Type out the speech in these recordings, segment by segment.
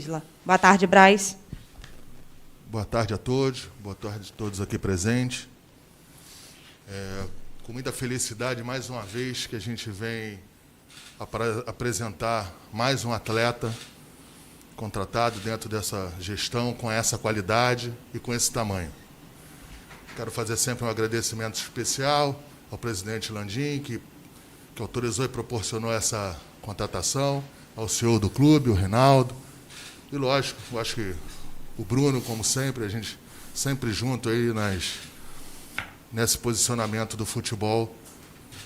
Isla. Boa tarde, Braz. Boa tarde a todos, boa tarde a todos aqui presentes. Com muita felicidade, mais uma vez, que a gente vem apresentar mais um atleta contratado dentro dessa gestão, com essa qualidade e com esse tamanho. Quero fazer sempre um agradecimento especial ao presidente Landim, que autorizou e proporcionou essa contratação, ao CEO do clube, o Reinaldo, e, lógico, eu acho que o Bruno, como sempre, a gente sempre junto aí nesse posicionamento do futebol,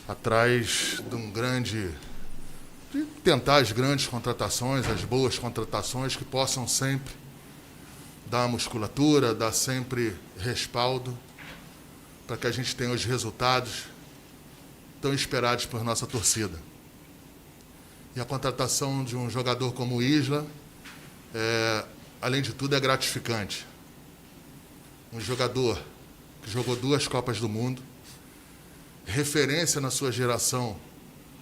atrás de tentar as grandes contratações, as boas contratações, que possam sempre dar musculatura, dar sempre respaldo, para que a gente tenha os resultados tão esperados por nossa torcida. E a contratação de um jogador como o Isla, além de tudo, é gratificante. Um jogador que jogou 2 Copas do Mundo, referência na sua geração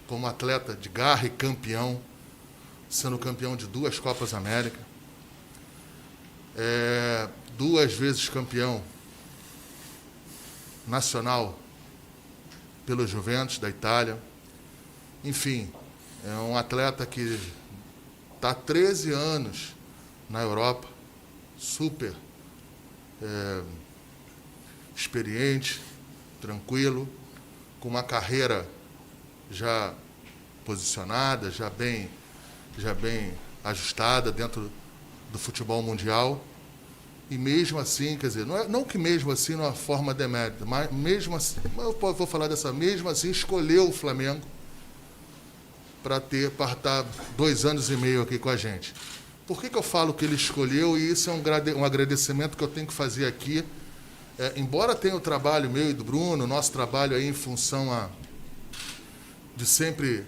como atleta de garra e campeão, sendo campeão de 2 Copas América, 2 vezes campeão nacional pelo Juventus da Itália. Enfim, é um atleta que está há 13 anos na Europa, super experiente, tranquilo, com uma carreira já posicionada, já bem ajustada dentro do futebol mundial. E mesmo assim, quer dizer, não que mesmo assim numa forma demérita, mas mesmo assim, vou falar dessa, mesmo assim escolheu o Flamengo para estar 2 anos e meio aqui com a gente. Por que eu falo que ele escolheu? E isso é um agradecimento que eu tenho que fazer aqui. Embora tenha o trabalho meu e do Bruno, nosso trabalho aí em função de sempre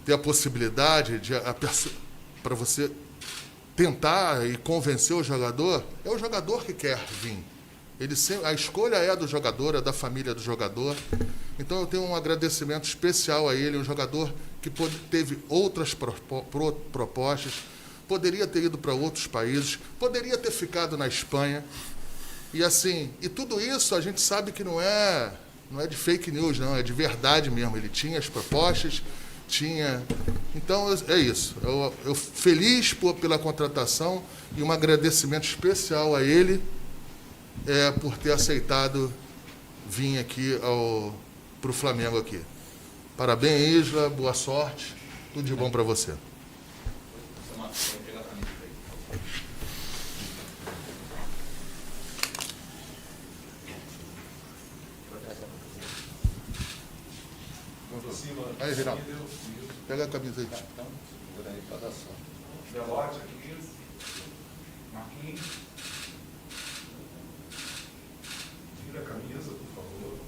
ter a possibilidade para você tentar e convencer o jogador, é o jogador que quer vir. A escolha é do jogador, é da família do jogador. Então eu tenho um agradecimento especial a ele, um jogador que teve outras propostas, poderia ter ido para outros países, poderia ter ficado na Espanha. E assim, e tudo isso a gente sabe que não é de fake news, não, é de verdade mesmo. Ele tinha as propostas, Então é isso. Eu feliz pela contratação e um agradecimento especial a ele por ter aceitado vir aqui para o Flamengo aqui. Parabéns, Isla, boa sorte, tudo de bom para você. Aí, Rinaldo, pega a camisa aí. Belote aqui, Marquinhos. Tira a camisa, por favor.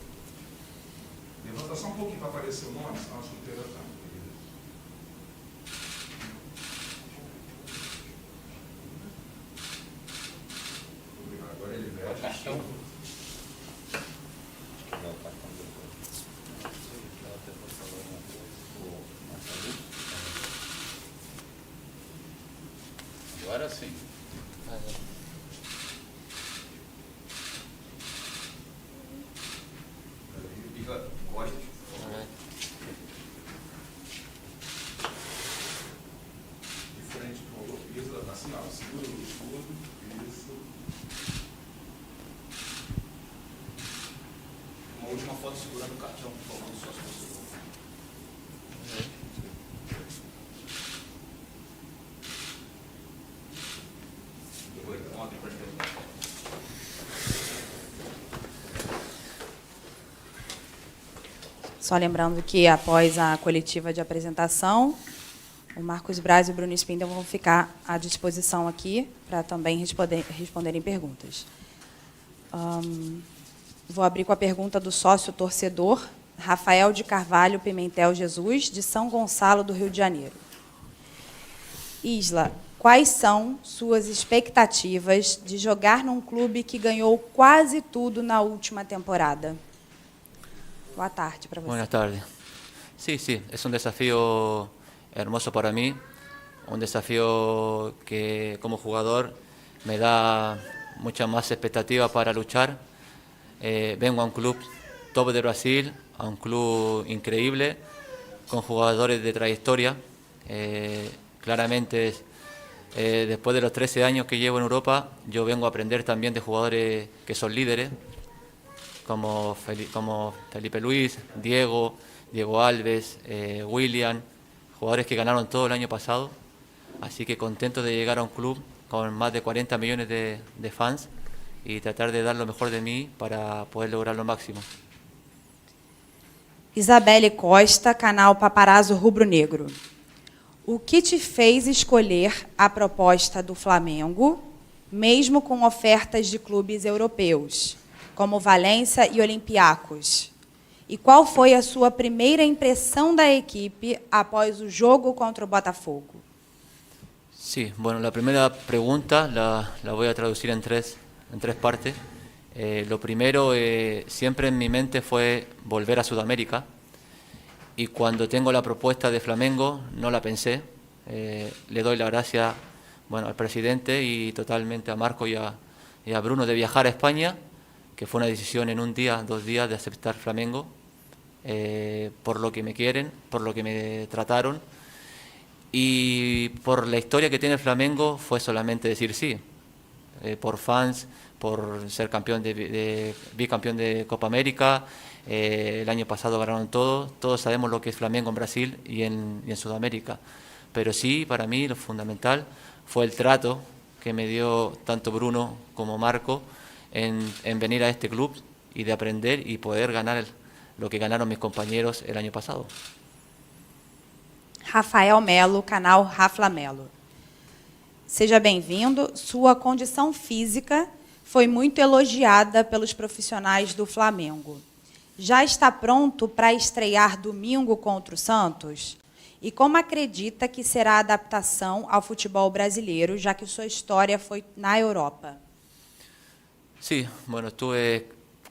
Levanta só um pouquinho para aparecer o nome, senão a chuteira está. Obrigado. Agora ele veste. Agora sim. Gosta? De frente para o Isla, assim, ó, segura o escudo. Isso. Uma última foto segurando o cartão, por favor, do sócio torcedor. Só lembrando que, após a coletiva de apresentação, o Marcos Braz e o Bruno Spindel vão ficar à disposição aqui para também responderem perguntas. Vou abrir com a pergunta do sócio-torcedor, Rafael de Carvalho Pimentel Jesus, de São Gonçalo, do Rio de Janeiro. Isla, quais são suas expectativas de jogar num clube que ganhou quase tudo na última temporada? Boa tarde para você. Buenas tardes. Sí, es un desafío hermoso para mí. un desafío que como jugador me da mucha más expectativa para luchar. Vengo a un club top de Brasil, a un club increíble, con jugadores de trayectoria. Claramente, después de los 13 años que llevo en Europa, yo vengo a aprender también de jugadores que son líderes, como Felipe Luis, Diego Alves, William, jugadores que ganaron todo el año pasado. Así que contento de llegar a un club con más de 40 millones de fans y tratar de dar lo mejor de mí para poder lograr lo máximo. Isabelle Costa, canal Paparazzo Rubro Negro. O que te fez escolher a proposta do Flamengo, mesmo com ofertas de clubes europeus, como Valência e Olympiacos? E qual foi a sua primeira impressão da equipe após o jogo contra o Botafogo? Sí, bueno, la primera pregunta la voy a traducir en tres partes. Lo primero, siempre en mi mente fue volver a Sudamérica, y cuando tengo la propuesta de Flamengo no la pensé. Le doy la gracia, bueno, al presidente y totalmente a Marco y a Bruno de viajar a España, que fue una decisión en un día, 2 días de aceptar Flamengo, por lo que me quieren, por lo que me trataron, y por la historia que tiene el Flamengo fue solamente decir sí, por fans, por ser bicampeón de Copa América. El año pasado ganaron todos sabemos lo que es Flamengo en Brasil y en Sudamérica, pero sí, para mí lo fundamental fue el trato que me dio tanto Bruno como Marco en venir a este club y de aprender y poder ganar lo que ganaron mis compañeros el año pasado. Rafael Melo, canal Rafla Melo. Seja bem-vindo. Sua condição física foi muito elogiada pelos profissionais do Flamengo. Já está pronto para estrear domingo contra o Santos? E como acredita que será a adaptação ao futebol brasileiro, já que sua história foi na Europa? Sí, bueno, estuve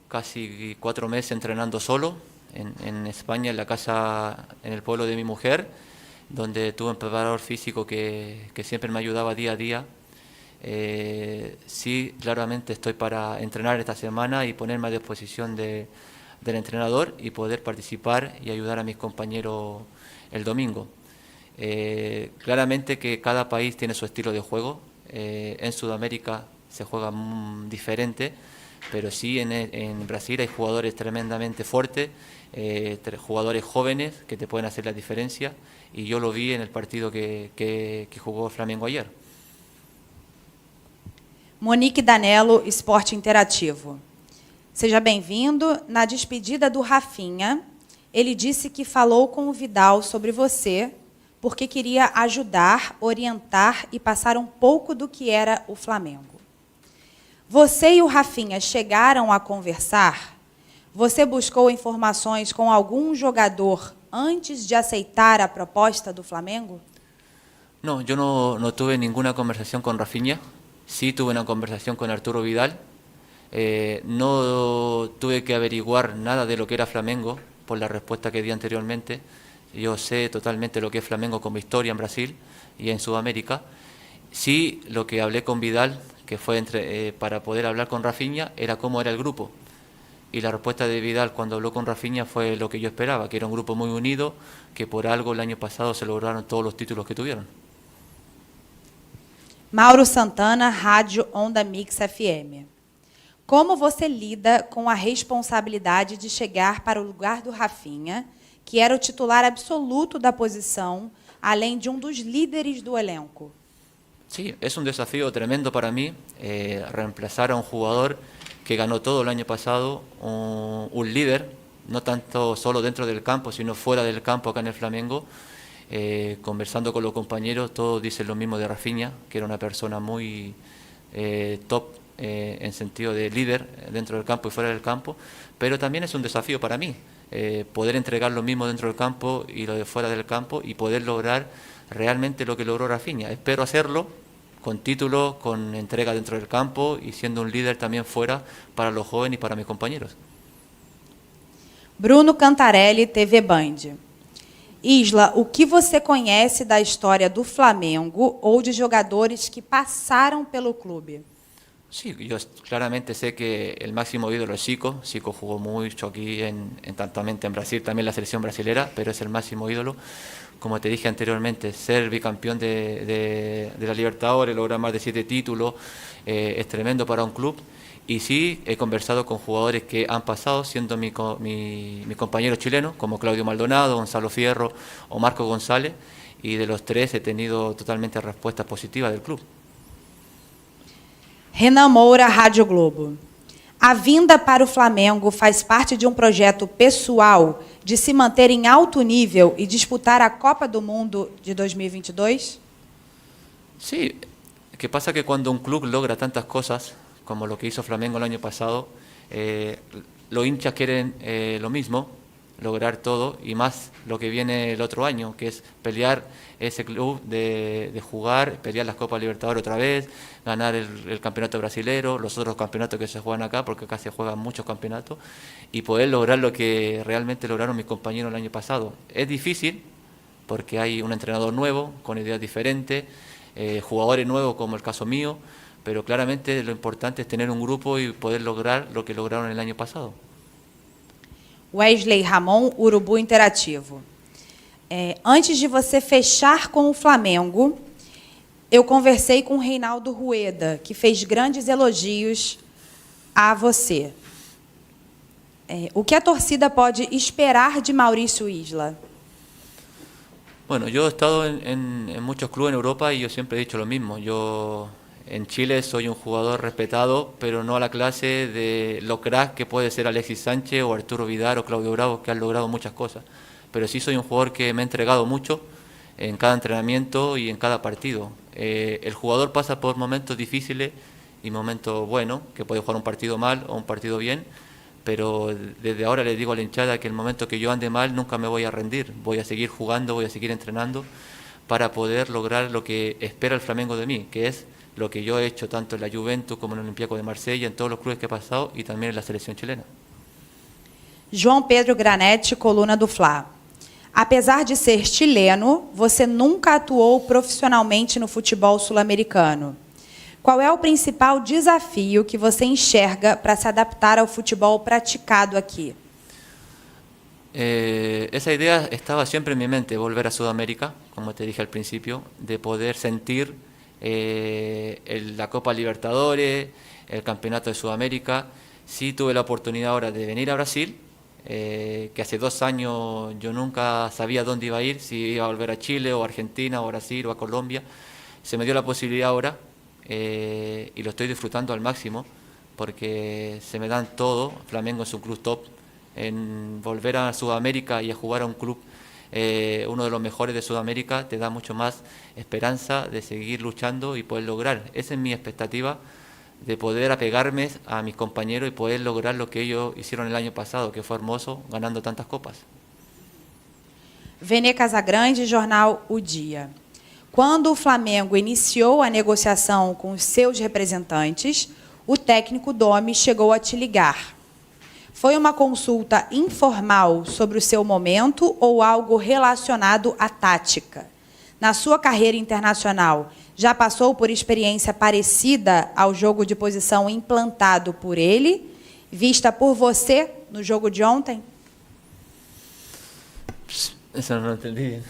casi 4 meses entrenando solo en España, en la casa, en el pueblo de mi mujer, donde tuve un preparador físico que siempre me ayudaba día a día. Sí, claramente estoy para entrenar esta semana y ponerme a disposición del entrenador y poder participar y ayudar a mis compañeros el domingo. Claramente que cada país tiene su estilo de juego. En Sudamérica se juega diferente, pero sí en Brasil hay jugadores tremendamente fuertes, jugadores jóvenes que te pueden hacer la diferencia, y yo lo vi en el partido que jugó Flamengo ayer. Monique Danello, Esporte Interativo. Seja bem-vindo. Na despedida do Rafinha, ele disse que falou com o Vidal sobre você, porque queria ajudar, orientar e passar um pouco do que era o Flamengo. Você e o Rafinha chegaram a conversar? Você buscou informações com algum jogador antes de aceitar a proposta do Flamengo? No, yo no tuve ninguna conversación con Rafinha. Sí tuve una conversación con Arturo Vidal. No tuve que averiguar nada de lo que era Flamengo por la respuesta que di anteriormente. Yo sé totalmente lo que es Flamengo como historia en Brasil y en Sudamérica. Sí, lo que hablé con Vidal, que fue para poder hablar con Rafinha, era cómo era el grupo. Y la respuesta de Vidal cuando habló con Rafinha fue lo que yo esperaba, que era un grupo muy unido, que por algo el año pasado se lograron todos los títulos que tuvieron. Mauro Santana, Rádio Onda Mix FM. Como você lida com a responsabilidade de chegar para o lugar do Rafinha, que era o titular absoluto da posição, além de um dos líderes do elenco? Sí, es un desafío tremendo para mí, reemplazar a un jugador que ganó todo el año pasado, un líder, no tanto solo dentro del campo, sino fuera del campo acá en el Flamengo. Conversando con los compañeros, todos dicen lo mismo de Rafinha, que era una persona muy top en sentido de líder dentro del campo y fuera del campo, pero también es un desafío para mí, poder entregar lo mismo dentro del campo y lo de fuera del campo y poder lograr realmente lo que logró Rafinha. Espero hacerlo con título, con entrega dentro del campo y siendo un líder también fuera para los jóvenes y para mis compañeros. Bruno Cantarelli, TV Band. Isla, o que você conhece da história do Flamengo ou de jogadores que passaram pelo clube? Sí, yo claramente sé que el máximo ídolo es Zico. Zico jugó mucho aquí, tanto en Brasil, también la selección brasilera, pero es el máximo ídolo. Como te dije anteriormente, ser bicampeón de la Libertadores, lograr más de 7 títulos, es tremendo para un club. Y sí, he conversado con jugadores que han pasado, siendo mi compañero chileno, como Claudio Maldonado, Gonzalo Fierro o Marco González, y de los tres he tenido totalmente respuestas positivas del club. Renan Moura, Rádio Globo. A vinda para o Flamengo faz parte de um projeto pessoal de se manter em alto nível e disputar a Copa do Mundo de 2022? Sí, que pasa que cuando un club logra tantas cosas, como lo que hizo Flamengo el año pasado, los hinchas quieren lo mismo, lograr todo, y más lo que viene el otro año, que es pelear ese club de jugar, pelear las Copas Libertadores otra vez, ganar el campeonato brasilero, los otros campeonatos que se juegan acá, porque acá se juegan muchos campeonatos, y poder lograr lo que realmente lograron mis compañeros el año pasado. Es difícil, porque hay un entrenador nuevo, con ideas diferentes, jugadores nuevos como el caso mío, pero claramente lo importante es tener un grupo y poder lograr lo que lograron el año pasado. Wesley Ramon, Urubu Interativo. Antes de você fechar com o Flamengo, eu conversei com o Reinaldo Rueda, que fez grandes elogios a você. O que a torcida pode esperar de Maurício Isla? Bueno, yo he estado en muchos clubes en Europa y yo siempre he dicho lo mismo. Yo en Chile soy un jugador respetado, pero no a la clase de lo crack que puede ser Alexis Sánchez o Arturo Vidal o Claudio Bravo, que han logrado muchas cosas. Pero sí soy un jugador que me ha entregado mucho en cada entrenamiento y en cada partido. El jugador pasa por momentos difíciles y momentos buenos, que puede jugar un partido mal o un partido bien, pero desde ahora le digo a la hinchada que el momento que yo ande mal nunca me voy a rendir, voy a seguir jugando, voy a seguir entrenando para poder lograr lo que espera el Flamengo de mí, que es lo que yo he hecho tanto en la Juventus como en el Olympiacos de Marsella, en todos los clubes que he pasado y también en la selección chilena. João Pedro Granetti, coluna do Fla. Apesar de ser chileno, você nunca atuou profissionalmente no futebol sul-americano. Qual é o principal desafio que você enxerga para se adaptar ao futebol praticado aqui? Esa idea estaba siempre en mi mente, volver a Sudamérica, como te dije al principio, de poder sentir la Copa Libertadores, el Campeonato de Sudamérica. Sí tuve la oportunidad ahora de venir a Brasil, que hace 2 años yo nunca sabía dónde iba a ir, si iba a volver a Chile o a Argentina o a Brasil o a Colombia. Se me dio la posibilidad ahora y lo estoy disfrutando al máximo porque se me dan todo. Flamengo es un club top. En volver a Sudamérica y a jugar a un club, uno de los mejores de Sudamérica, te da mucho más esperanza de seguir luchando y poder lograr. Esa es mi expectativa, de poder apegarme a mis compañeros y poder lograr lo que ellos hicieron el año pasado, que fue hermoso, ganando tantas copas. Vene Casagrande, Jornal O Dia. Quando o Flamengo iniciou a negociação com os seus representantes, o técnico Domi chegou a te ligar. Foi uma consulta informal sobre o seu momento ou algo relacionado à tática? Na sua carreira internacional, já passou por experiência parecida ao jogo de posição implantado por ele, vista por você no jogo de ontem? Eso no lo entendí.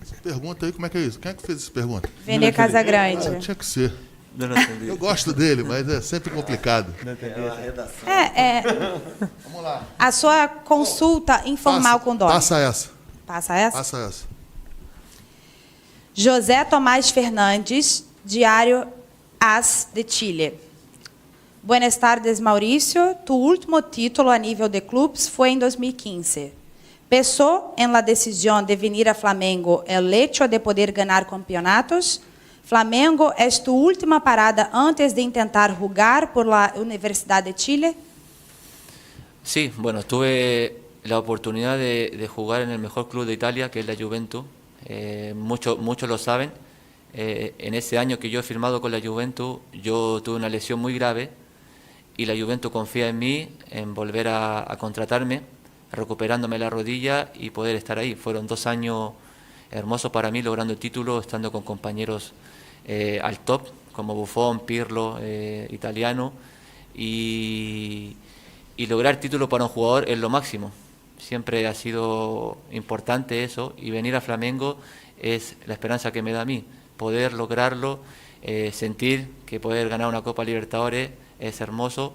Essa pergunta aí, como é que é isso? Quem é que fez essa pergunta? Vene Casagrande. Tinha que ser. No lo entendí. Eu gosto dele, mas é sempre complicado. Vamos lá. A sua consulta informal com o Domi. Passa essa. Passa essa? Passa essa. José Tomás Fernandes, Diário AS de Chile. Buenas tardes, Mauricio. Tu último título a nível de clubes foi em 2015. Pensó en la decisión de venir a Flamengo el hecho de poder ganar campeonatos? Flamengo es tu última parada antes de intentar jugar por la Universidad de Chile? Sí, bueno, tuve la oportunidad de jugar en el mejor club de Italia, que es la Juventus. Muchos lo saben. En ese año que yo he firmado con la Juventus, yo tuve una lesión muy grave y la Juventus confía en mí, en volver a contratarme. recuperándome la rodilla y poder estar ahí. Fueron 2 años hermosos para mí, logrando el título, estando con compañeros al top, como Buffon, Pirlo, Italiano, y lograr título para un jugador es lo máximo. Siempre ha sido importante eso, y venir a Flamengo es la esperanza que me da a mí, poder lograrlo, sentir que poder ganar una Copa Libertadores es hermoso,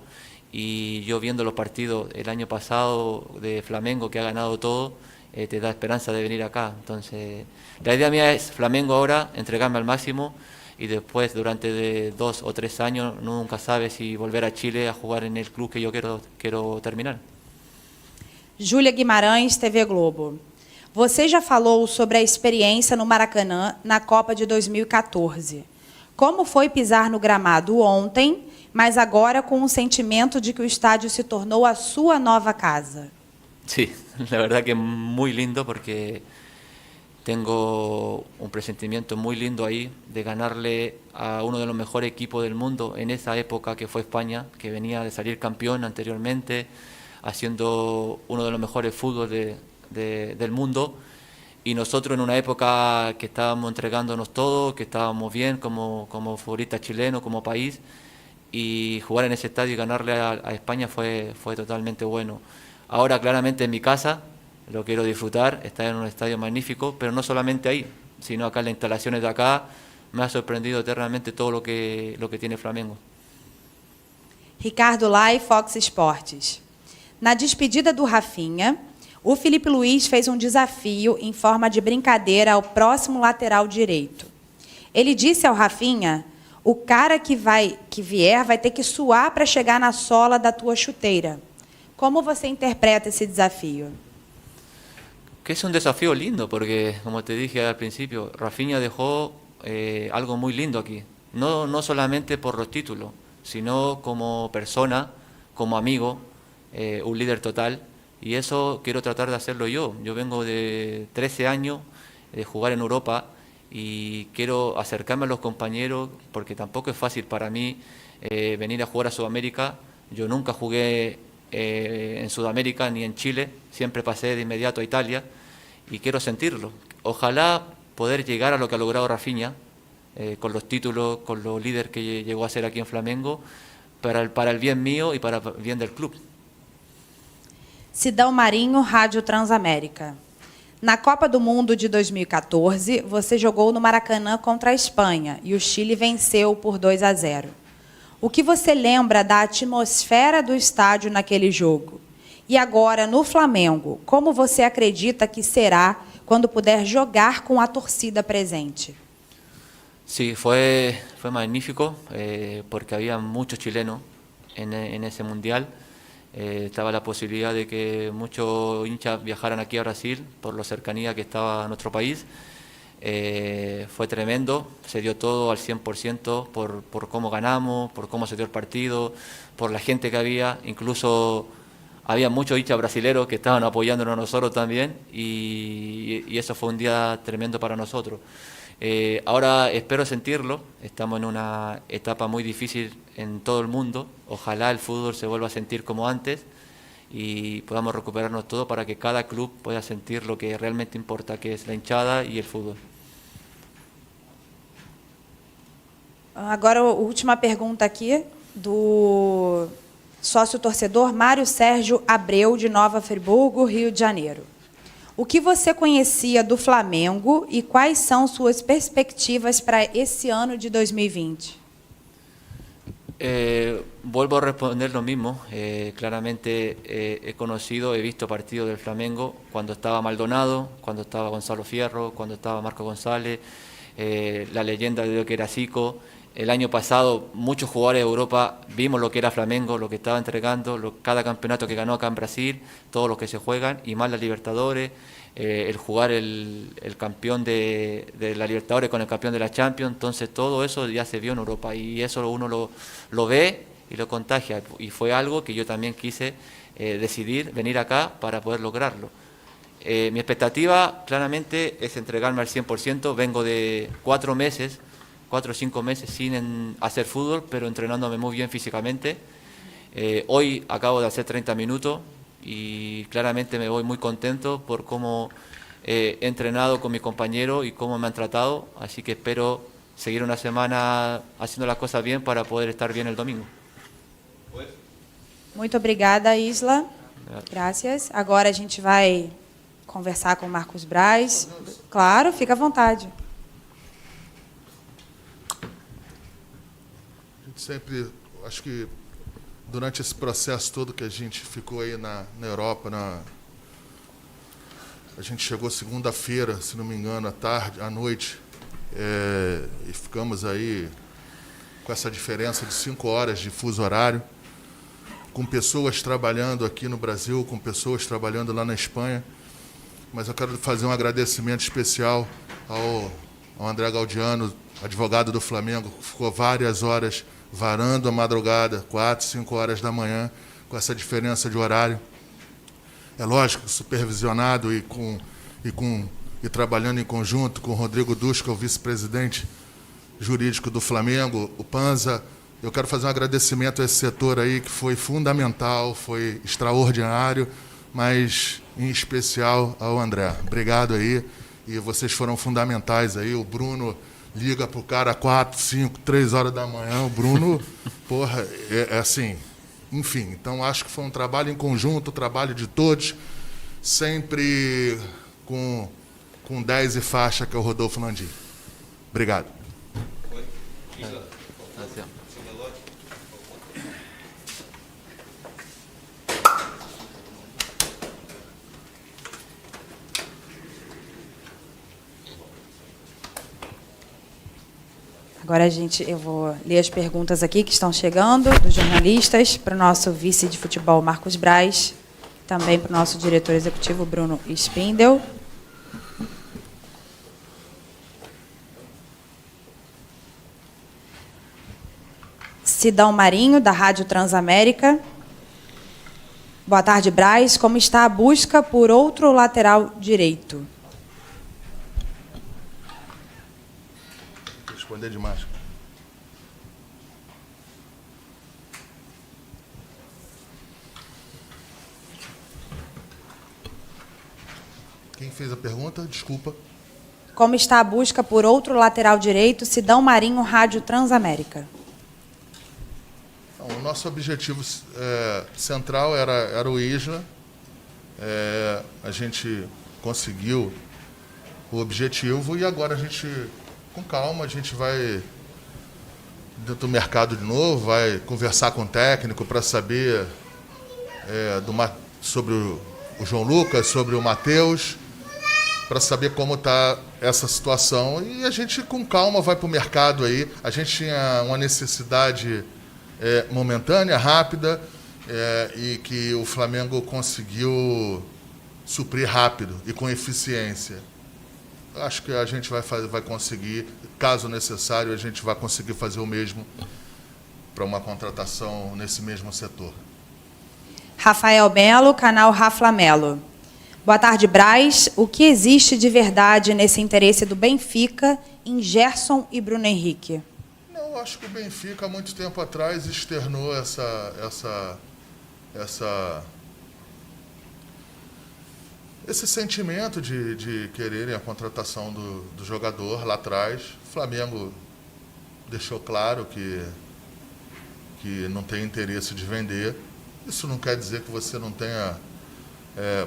y yo viendo los partidos el año pasado de Flamengo, que ha ganado todo, te da esperanza de venir acá. Entonces, la idea mía es Flamengo ahora, entregarme al máximo, y después durante 2 o 3 años nunca sabes si volver a Chile a jugar en el club que yo quiero terminar. Júlia Guimarães, TV Globo. Você já falou sobre a experiência no Maracanã na Copa de 2014. Como foi pisar no gramado ontem, mas agora com o sentimento de que o estádio se tornou a sua nova casa? Sí, la verdad que muy lindo, porque tengo un presentimiento muy lindo ahí de ganarle a uno de los mejores equipos del mundo en esa época, que fue España, que venía de salir campeón anteriormente, haciendo uno de los mejores fútbol del mundo, y nosotros en una época que estábamos entregándonos todo, que estábamos bien como futbolistas chilenos, como país, y jugar en ese estadio y ganarle a España fue totalmente bueno. Ahora claramente en mi casa lo quiero disfrutar, estar en un estadio magnífico, pero no solamente ahí, sino acá en las instalaciones de acá. Me ha sorprendido eternamente todo lo que tiene Flamengo. Ricardo Lai, Fox Sports. Na despedida do Rafinha, o Filipe Luís fez um desafio em forma de brincadeira ao próximo lateral direito. Ele disse ao Rafinha: o cara que vier vai ter que suar para chegar na sola da tua chuteira. Como você interpreta esse desafio? Que es un desafío lindo, porque como te dije al principio, Rafinha dejó algo muy lindo aquí. No solamente por los títulos, sino como persona, como amigo, un líder total, y eso quiero tratar de hacerlo yo. Yo vengo de 13 años de jugar en Europa y quiero acercarme a los compañeros, porque tampoco es fácil para mí venir a jugar a Sudamérica. Yo nunca jugué en Sudamérica ni en Chile, siempre pasé de inmediato a Italia, y quiero sentirlo. Ojalá poder llegar a lo que ha logrado Rafinha, con los títulos, con los líderes que llegó a ser aquí en Flamengo, para el bien mío y para el bien del club. Sidão Marinho, Rádio Transamérica. Na Copa do Mundo de 2014, você jogou no Maracanã contra a Espanha e o Chile venceu por 2-0. O que você lembra da atmosfera do estádio naquele jogo? E agora, no Flamengo, como você acredita que será quando puder jogar com a torcida presente? Sí, fue magnífico, porque había muchos chilenos en ese mundial. Estaba la posibilidad de que muchos hinchas viajaran aquí a Brasil por la cercanía que estaba a nuestro país. Fue tremendo, se dio todo al 100% por cómo ganamos, por cómo se dio el partido, por la gente que había. Incluso había muchos hinchas brasileros que estaban apoyándonos a nosotros también, y eso fue un día tremendo para nosotros. Ahora espero sentirlo, estamos en una etapa muy difícil en todo el mundo. Ojalá el fútbol se vuelva a sentir como antes y podamos recuperarnos todo para que cada club pueda sentir lo que realmente importa, que es la hinchada y el fútbol. Agora, a última pergunta aqui do sócio-torcedor Mário Sérgio Abreu, de Nova Friburgo, Rio de Janeiro. O que você conhecia do Flamengo e quais são suas perspectivas para esse ano de 2020? Vuelvo a responder lo mismo. Claramente he conocido, he visto partidos del Flamengo cuando estaba Maldonado, cuando estaba Gonzalo Fierro, cuando estaba Marco González, la leyenda de lo que era Zico. El año pasado muchos jugadores de Europa vimos lo que era Flamengo, lo que estaba entregando, cada campeonato que ganó acá en Brasil, todos los que se juegan, y más la Libertadores, el jugar el campeón de la Libertadores con el campeón de la Champions. Entonces todo eso ya se vio en Europa, y eso uno lo ve y lo contagia, y fue algo que yo también quise decidir venir acá para poder lograrlo. Mi expectativa claramente es entregarme al 100%. Vengo de 4 o 5 meses sin hacer fútbol, pero entrenándome muy bien físicamente. Hoy acabo de hacer 30 minutos, y claramente me voy muy contento por cómo he entrenado con mi compañero y cómo me han tratado, así que espero seguir una semana haciendo las cosas bien para poder estar bien el domingo. Muito obrigada, Isla. Graças. Agora a gente vai conversar com o Marcos Braz. Claro, fica à vontade. A gente sempre, acho que durante esse processo todo que a gente ficou aí na Europa, a gente chegou segunda-feira, se não me engano, à noite, e ficamos aí com essa diferença de 5 horas de fuso horário, com pessoas trabalhando aqui no Brasil, com pessoas trabalhando lá na Espanha. Mas eu quero fazer um agradecimento especial ao André Galdiano, advogado do Flamengo, que ficou várias horas varando a madrugada, 4, 5 horas da manhã, com essa diferença de horário. É lógico, supervisionado e trabalhando em conjunto com o Rodrigo Duschka, o vice-presidente jurídico do Flamengo, o Panza. Eu quero fazer um agradecimento a esse setor aí, que foi fundamental, foi extraordinário, mas em especial ao André. Obrigado aí, e vocês foram fundamentais aí. O Bruno liga pro cara 4, 5, 3 horas da manhã. O Bruno, porra, é assim, enfim. Então, acho que foi um trabalho em conjunto, trabalho de todos, sempre com 10 e faixa, que é o Rodolfo Landim. Obrigado. Agora eu vou ler as perguntas aqui que estão chegando dos jornalistas para o nosso vice de futebol, Marcos Braz, também para o nosso diretor executivo, Bruno Spindel. Sidão Marinho, da Rádio Transamérica. Boa tarde, Braz. Como está a busca por outro lateral direito? Vou responder demais. Quem fez a pergunta? Desculpa. Como está a busca por outro lateral direito? Sidão Marinho, Rádio Transamérica. O nosso objetivo central era o Isla. A gente conseguiu o objetivo e agora a gente, com calma, a gente vai dentro do mercado de novo, vai conversar com o técnico para saber sobre o João Lucas, sobre o Matheus, para saber como está essa situação. E a gente, com calma, vai para o mercado aí. A gente tinha uma necessidade momentânea, rápida, e que o Flamengo conseguiu suprir rápido e com eficiência. Acho que a gente vai conseguir, caso necessário, a gente vai conseguir fazer o mesmo para uma contratação nesse mesmo setor. Rafael Melo, canal Rafa Melo. Boa tarde, Braz. O que existe de verdade nesse interesse do Benfica em Gerson e Bruno Henrique? Eu acho que o Benfica, há muito tempo atrás, externou esse sentimento de quererem a contratação do jogador lá atrás. O Flamengo deixou claro que não tem interesse de vender. Isso não quer dizer que você não tenha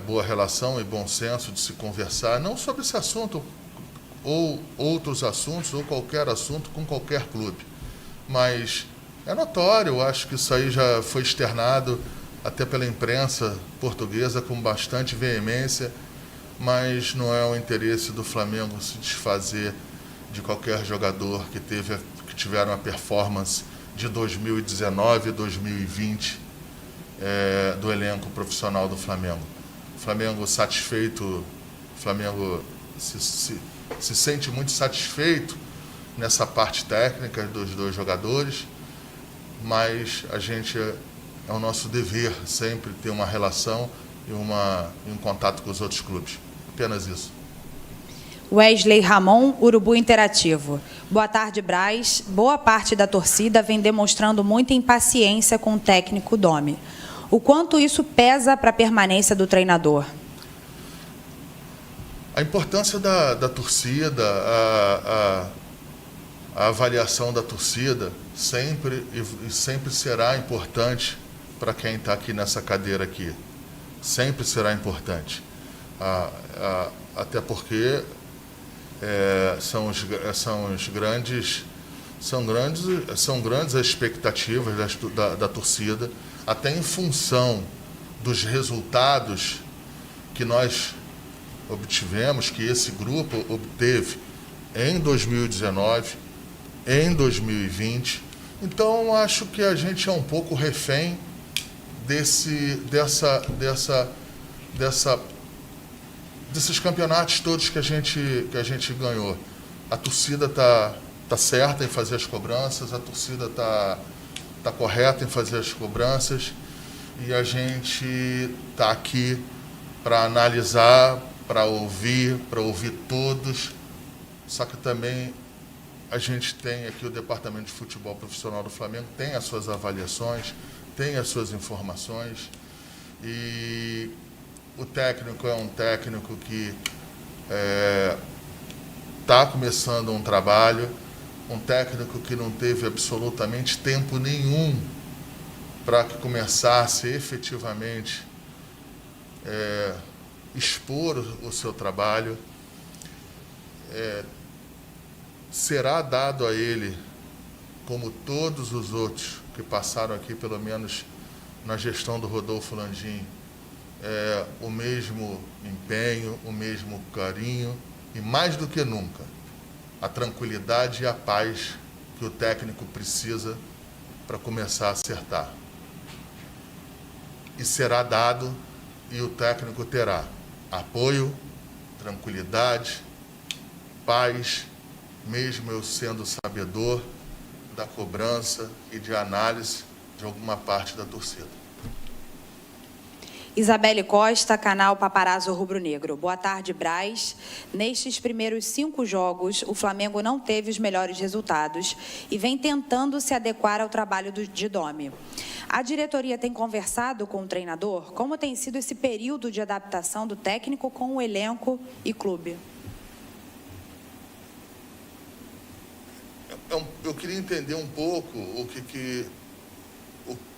boa relação e bom senso de se conversar, não sobre esse assunto, ou outros assuntos, ou qualquer assunto com qualquer clube. Mas é notório, acho que isso aí já foi externado até pela imprensa portuguesa com bastante veemência, mas não é o interesse do Flamengo se desfazer de qualquer jogador que tiveram a performance de 2019 e 2020 do elenco profissional do Flamengo. O Flamengo satisfeito, o Flamengo se sente muito satisfeito nessa parte técnica dos dois jogadores, mas a gente é o nosso dever sempre ter uma relação e um contato com os outros clubes. Apenas isso. Wesley Ramon, Urubu Interativo. Boa tarde, Braz. Boa parte da torcida vem demonstrando muita impaciência com o técnico Domi. O quanto isso pesa para a permanência do treinador? A importância da torcida, a avaliação da torcida sempre será importante para quem está aqui nessa cadeira aqui. Sempre será importante. Até porque são grandes as expectativas da torcida, até em função dos resultados que nós obtivemos, que esse grupo obteve em 2019, em 2020. Então, acho que a gente é um pouco refém desses campeonatos todos que a gente ganhou. A torcida tá certa em fazer as cobranças, a torcida tá correta em fazer as cobranças, e a gente tá aqui para analisar, para ouvir todos. Só que também a gente tem aqui o Departamento de Futebol Profissional do Flamengo, tem as suas avaliações, tem as suas informações, e o técnico é um técnico que está começando um trabalho, um técnico que não teve absolutamente tempo nenhum para que começasse efetivamente expor o seu trabalho. Será dado a ele, como todos os outros que passaram aqui, pelo menos na gestão do Rodolfo Landim, o mesmo empenho, o mesmo carinho e, mais do que nunca, a tranquilidade e a paz que o técnico precisa para começar a acertar. E será dado, e o técnico terá apoio, tranquilidade, paz, mesmo eu sendo sabedor da cobrança e de análise de alguma parte da torcida. Isabelle Costa, canal Paparazzo Rubro Negro. Boa tarde, Braz. Nestes primeiros 5 jogos, o Flamengo não teve os melhores resultados e vem tentando se adequar ao trabalho de Domi. A diretoria tem conversado com o treinador? Como tem sido esse período de adaptação do técnico com o elenco e clube? Eu queria entender um pouco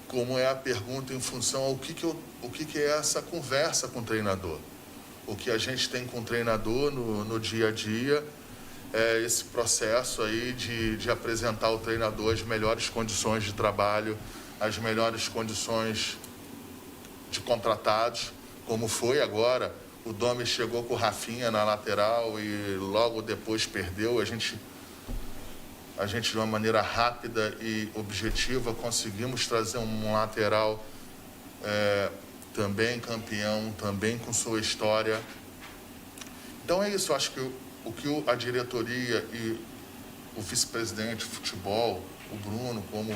como é a pergunta em função ao que é essa conversa com o treinador. O que a gente tem com o treinador no dia a dia é esse processo aí de apresentar ao treinador as melhores condições de trabalho, as melhores condições de contratados, como foi agora. O Domi chegou com o Rafinha na lateral e logo depois perdeu. A gente, de uma maneira rápida e objetiva, conseguimos trazer um lateral também campeão, também com sua história. Então é isso, acho que o que a diretoria e o vice-presidente de futebol, o Bruno, como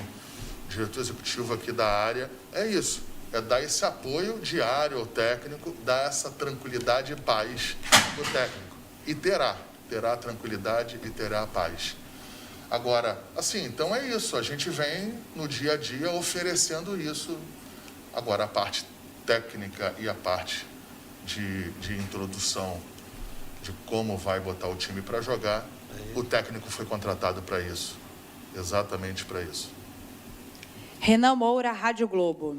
diretor executivo aqui da área, é isso, é dar esse apoio diário ao técnico, dar essa tranquilidade e paz do técnico. E terá tranquilidade e terá paz. Agora, assim, então é isso, a gente vem no dia a dia oferecendo isso. Agora, a parte técnica e a parte de introdução de como vai botar o time para jogar, o técnico foi contratado para isso, exatamente para isso. Renan Moura, Rádio Globo.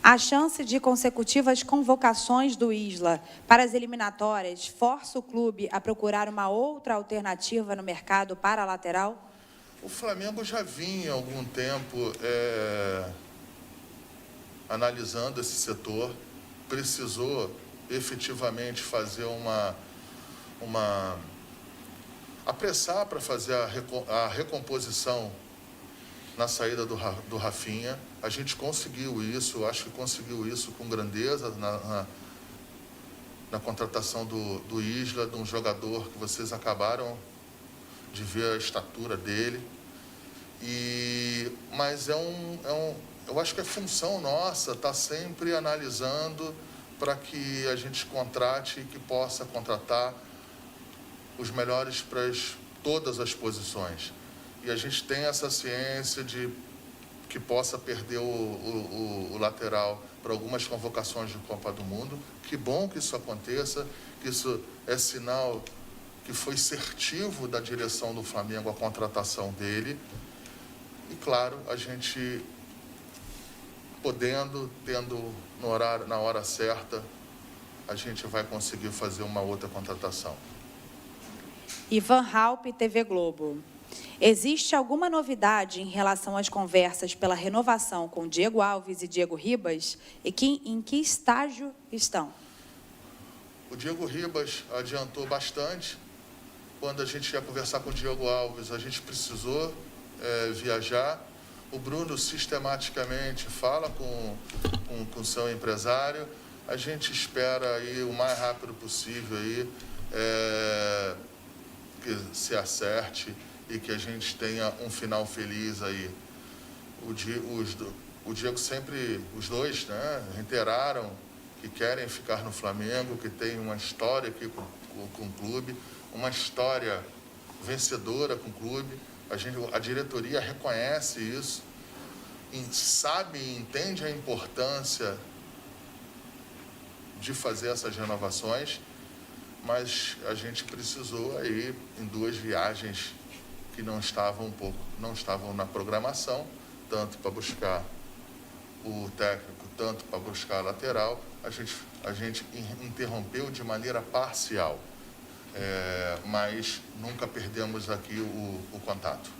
A chance de consecutivas convocações do Isla para as eliminatórias força o clube a procurar uma outra alternativa no mercado para a lateral? O Flamengo já vinha há algum tempo analisando esse setor, precisou efetivamente fazer apressar para fazer a recomposição na saída do Rafinha. A gente conseguiu isso, acho que conseguiu isso com grandeza na contratação do Isla, de um jogador que vocês acabaram de ver a estatura dele. Mas eu acho que é função nossa estar sempre analisando para que a gente contrate e que possa contratar os melhores para todas as posições. E a gente tem essa ciência de que possa perder o lateral para algumas convocações de Copa do Mundo. Que bom que isso aconteça, que isso é sinal que foi assertivo da direção do Flamengo a contratação dele. E claro, a gente tendo na hora certa, a gente vai conseguir fazer uma outra contratação. Ivan Halpe, TV Globo. Existe alguma novidade em relação às conversas pela renovação com Diego Alves e Diego Ribas? E em que estágio estão? O Diego Ribas adiantou bastante. Quando a gente ia conversar com o Diego Alves, a gente precisou viajar. O Bruno sistematicamente fala com o seu empresário. A gente espera aí o mais rápido possível aí, que se acerte e que a gente tenha um final feliz aí. O Diego sempre, os dois, né, reiteraram que querem ficar no Flamengo, que tem uma história aqui com o clube, uma história vencedora com o clube. A diretoria reconhece isso, sabe e entende a importância de fazer essas renovações, mas a gente precisou aí em 2 viagens que não estavam na programação, tanto para buscar o técnico, tanto para buscar a lateral. A gente interrompeu de maneira parcial, mas nunca perdemos aqui o contato.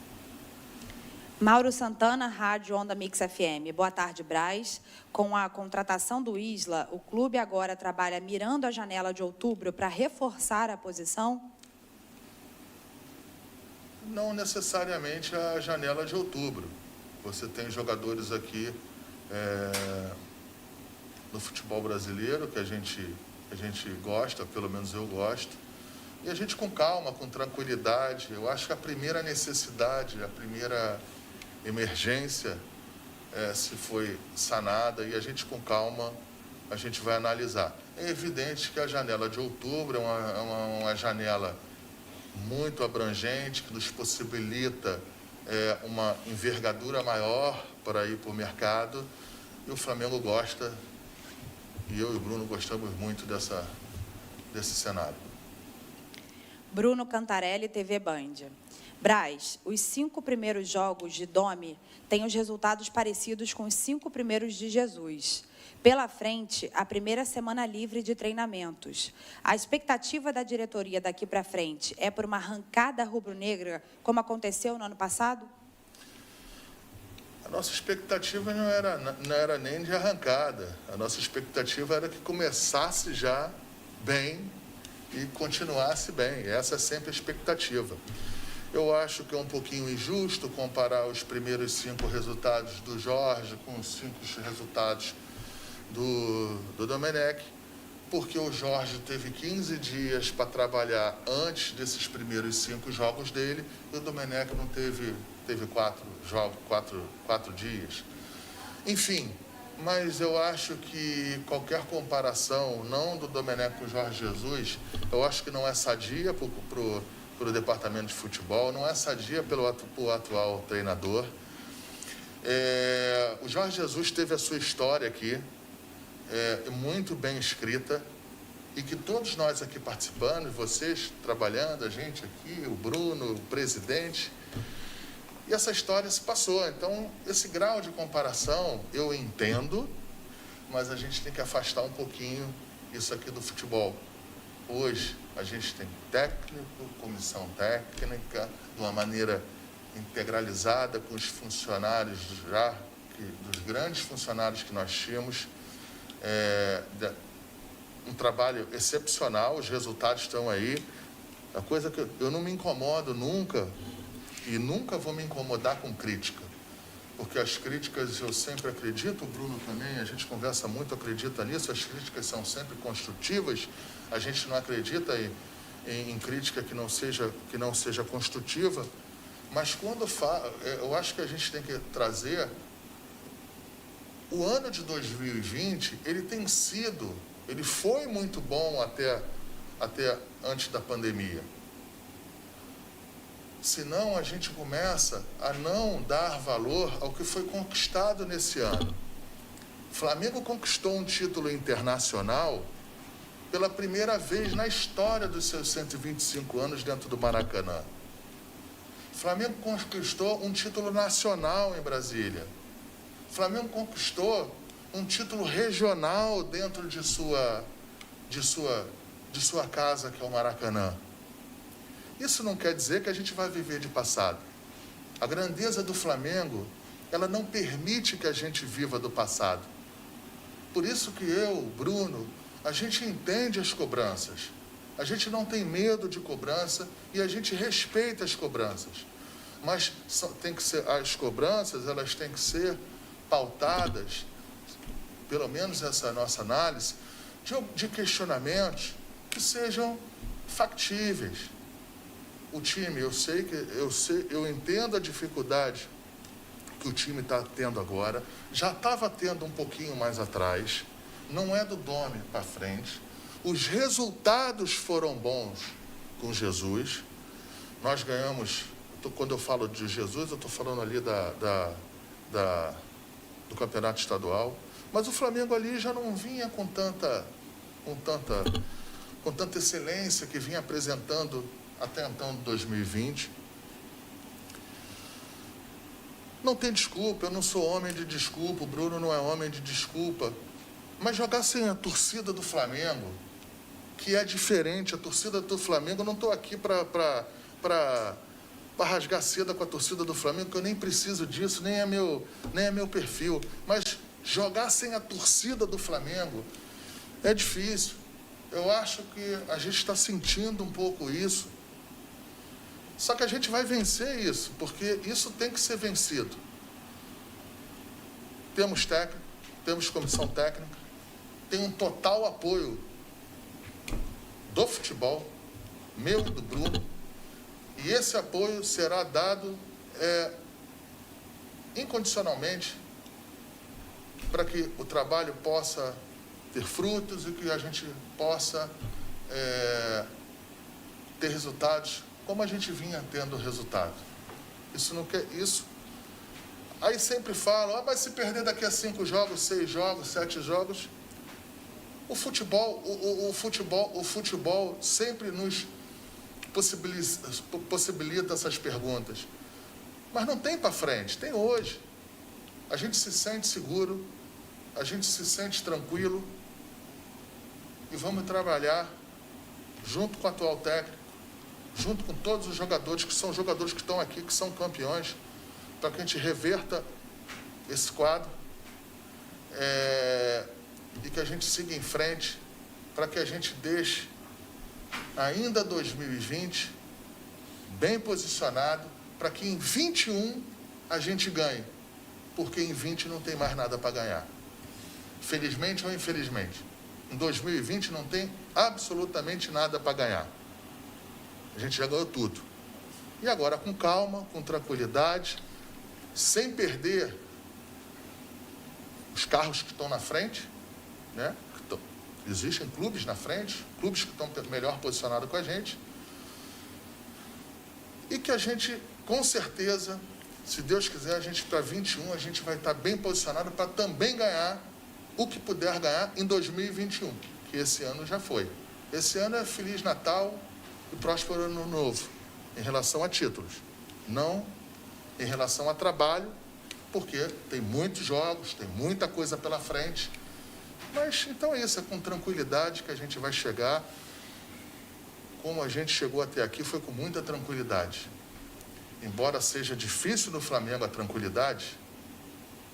Mauro Santana, Rádio Onda Mix FM. Boa tarde, Braz. Com a contratação do Isla, o clube agora trabalha mirando a janela de outubro para reforçar a posição? Não necessariamente a janela de outubro. Você tem jogadores aqui no futebol brasileiro que a gente gosta, pelo menos eu gosto. E a gente com calma, com tranquilidade. Eu acho que a primeira necessidade, a primeira emergência se foi sanada e a gente com calma a gente vai analisar. É evidente que a janela de outubro é uma janela muito abrangente, que nos possibilita uma envergadura maior para ir para o mercado, e o Flamengo gosta, e eu e o Bruno gostamos muito desse cenário. Bruno Cantarelli, TV Band. Braz, os 5 primeiros jogos de Domi têm os resultados parecidos com os 5 primeiros de Jesus. Pela frente, a primeira semana livre de treinamentos. A expectativa da diretoria daqui para frente é por uma arrancada rubro-negra, como aconteceu no ano passado? A nossa expectativa não era nem de arrancada. A nossa expectativa era que começasse já bem e continuasse bem. Essa é sempre a expectativa. Eu acho que é um pouquinho injusto comparar os primeiros 5 resultados do Jorge com os 5 resultados do Domenech, porque o Jorge teve 15 dias para trabalhar antes desses primeiros 5 jogos dele, e o Domenech não teve 4 dias. Enfim, mas eu acho que qualquer comparação, não do Domenech com o Jorge Jesus, eu acho que não é sadia para o departamento de futebol, não é sadia pelo atual treinador. O Jorge Jesus teve a sua história aqui, muito bem escrita, e que todos nós aqui participando, vocês trabalhando, a gente aqui, o Bruno, o presidente, e essa história se passou. Então, esse grau de comparação eu entendo, mas a gente tem que afastar um pouquinho isso aqui do futebol. Hoje, a gente tem técnico, comissão técnica, de uma maneira integralizada com os funcionários dos grandes funcionários que nós tínhamos. Um trabalho excepcional, os resultados estão aí. A coisa que eu não me incomodo nunca, e nunca vou me incomodar com crítica, porque as críticas eu sempre acredito, o Bruno também, a gente conversa muito, acredita nisso, as críticas são sempre construtivas, a gente não acredita em crítica que não seja construtiva, mas quando eu acho que a gente tem que trazer o ano de 2020, ele foi muito bom até antes da pandemia. senão a gente começa a não dar valor ao que foi conquistado nesse ano. O Flamengo conquistou um título internacional pela primeira vez na história dos seus 125 anos dentro do Maracanã. O Flamengo conquistou um título nacional em Brasília. O Flamengo conquistou um título regional dentro de sua casa, que é o Maracanã. Isso não quer dizer que a gente vai viver de passado. A grandeza do Flamengo, ela não permite que a gente viva do passado. Por isso que eu, Bruno, a gente entende as cobranças. A gente não tem medo de cobrança e a gente respeita as cobranças. Mas tem que ser, as cobranças, elas têm que ser pautadas, pelo menos essa é a nossa análise, de questionamentos que sejam factíveis. O time, eu entendo a dificuldade que o time está tendo agora, já estava tendo um pouquinho mais atrás, não é do Dome para frente. Os resultados foram bons com Jesus. Nós ganhamos, quando eu falo de Jesus, eu estou falando ali do campeonato estadual, mas o Flamengo ali já não vinha com tanta excelência que vinha apresentando até então, 2020. Não tem desculpa, eu não sou homem de desculpa, o Bruno não é homem de desculpa, mas jogar sem a torcida do Flamengo, que é diferente, a torcida do Flamengo, eu não estou aqui para rasgar seda com a torcida do Flamengo, que eu nem preciso disso, nem é meu perfil, mas jogar sem a torcida do Flamengo é difícil. Eu acho que a gente está sentindo um pouco isso. Só que a gente vai vencer isso, porque isso tem que ser vencido. Temos técnico, temos comissão técnica, tem um total apoio do futebol, meu e do Bruno, e esse apoio será dado incondicionalmente para que o trabalho possa ter frutos e que a gente possa ter resultados como a gente vinha tendo resultado. Isso não quer isso. Aí sempre falam, mas se perder daqui a 5 jogos, 6 jogos, 7 jogos, o futebol sempre nos possibilita essas perguntas. Mas não tem para frente, tem hoje. A gente se sente seguro, a gente se sente tranquilo e vamos trabalhar junto com o atual técnico, junto com todos os jogadores, que são jogadores que estão aqui, que são campeões, para que a gente reverta esse quadro e que a gente siga em frente, para que a gente deixe ainda 2020 bem posicionado, para que em 21 a gente ganhe, porque em 20 não tem mais nada para ganhar. Felizmente ou infelizmente, em 2020 não tem absolutamente nada para ganhar. A gente já ganhou tudo. E agora, com calma, com tranquilidade, sem perder os carros que estão na frente, né? Existem clubes na frente, clubes que estão melhor posicionados com a gente. E que a gente, com certeza, se Deus quiser, a gente para 21, a gente vai estar bem posicionado para também ganhar o que puder ganhar em 2021, que esse ano já foi. Esse ano é Feliz Natal e próspero ano novo, em relação a títulos, não em relação a trabalho, porque tem muitos jogos, tem muita coisa pela frente, mas então é isso, é com tranquilidade que a gente vai chegar. Como a gente chegou até aqui foi com muita tranquilidade. Embora seja difícil no Flamengo a tranquilidade,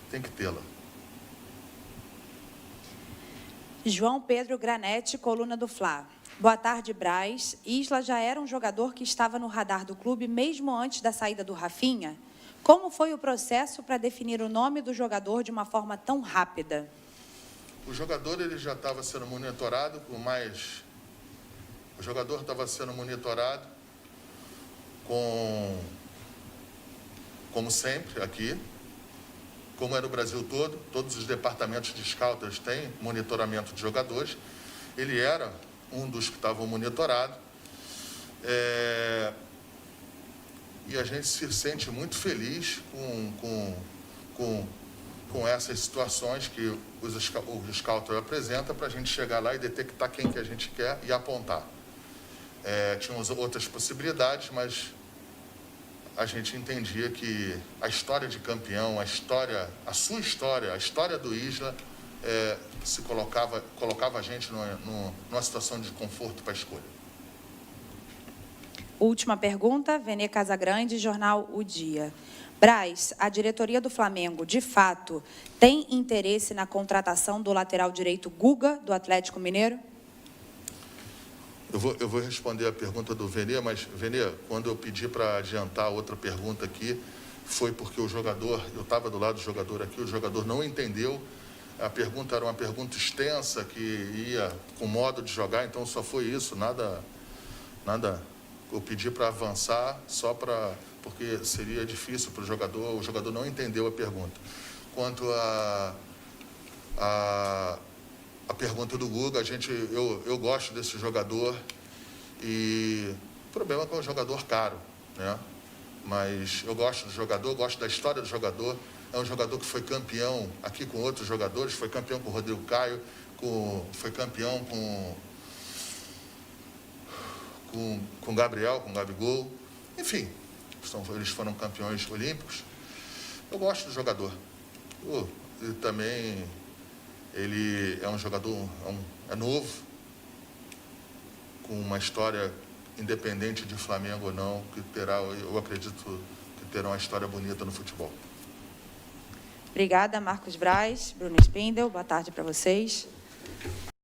tem que tê-la. João Pedro Granete, coluna do Fla. Boa tarde, Braz. Isla já era um jogador que estava no radar do clube mesmo antes da saída do Rafinha? Como foi o processo para definir o nome do jogador de uma forma tão rápida? O jogador ele já estava sendo monitorado com mais... O jogador estava sendo monitorado como sempre aqui, como é no Brasil todo, todos os departamentos de scouts têm monitoramento de jogadores. Ele era um dos que estavam monitorados. e a gente se sente muito feliz com essas situações que o Scouter apresenta para a gente chegar lá e detectar quem que a gente quer e apontar. Tínhamos outras possibilidades, mas a gente entendia que a história de campeão, a sua história, a história do Isla, colocava a gente numa situação de conforto para a escolha. Última pergunta, Vene Casagrande, Jornal O Dia. Braz, a diretoria do Flamengo, de fato, tem interesse na contratação do lateral direito Guga, do Atlético Mineiro? Eu vou responder a pergunta do Vene, mas, Vene, quando eu pedi para adiantar outra pergunta aqui, foi porque o jogador, eu estava do lado do jogador aqui, o jogador não entendeu. A pergunta era uma pergunta extensa, que ia com modo de jogar, então só foi isso, nada. Eu pedi para avançar porque seria difícil para o jogador não entendeu a pergunta. Quanto a pergunta do Guga, eu gosto desse jogador e o problema é que é um jogador caro, né? Mas eu gosto do jogador, gosto da história do jogador. É um jogador que foi campeão aqui com outros jogadores, foi campeão com o Rodrigo Caio, foi campeão com o Gabriel, com o Gabigol. Enfim, eles foram campeões olímpicos. Eu gosto do jogador. E também ele é um jogador, é novo, com uma história independente de Flamengo ou não, eu acredito que terá uma história bonita no futebol. Obrigada, Marcos Braz, Bruno Spindel, boa tarde para vocês.